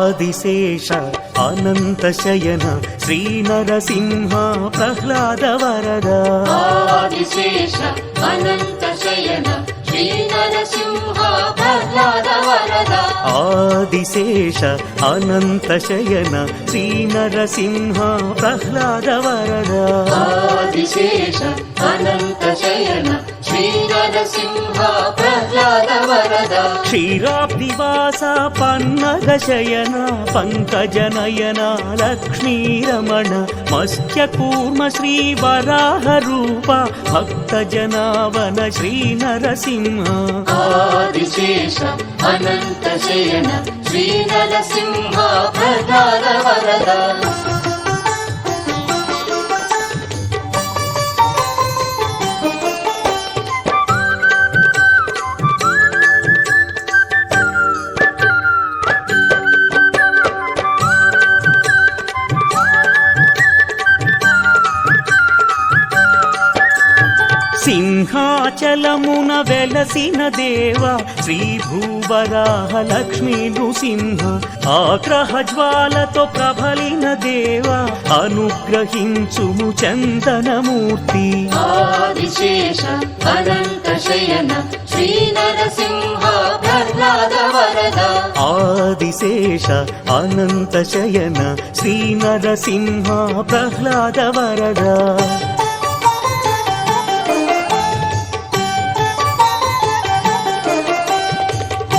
ఆదిశేష అనంత శయన శ్రీ నరసింహ ప్రహ్లాద వరద ఆదిశేష అనంత శయన శ్రీ నరసింహ ప్రహ్లాద వరద ఆదిశేష అనంత శయన శ్రీ నరసింహ ప్రహ్లాద వరద ఆదిశేష అనంత శయన శ్రీ నరసింహ ప్రహ్లాద వరద క్షీరాబ్దివాస పన్నగ శయన పంకజనయన లక్ష్మీరమణ మత్స్యకూర్మ శ్రీ వరాహ రూప భక్తజనావన శ్రీ నరసింహ ఆదిశేష అనంత శయన శ్రీ నరసింహ ప్రహ్లాద వరద సింహాచలమున వెలసిన దేవ శ్రీ భూవరాహ లక్ష్మీ నృసింహ ఆగ్రహ జ్వాలతో ప్రబలిన దేవ అనుగ్రహించుము చందనమూర్తి ఆదిశేష అనంత శయన శ్రీ నరసింహ ప్రహ్లాద వరద ఆదిశేష అనంత శయన శ్రీ నరసింహ ప్రహ్లాద వరద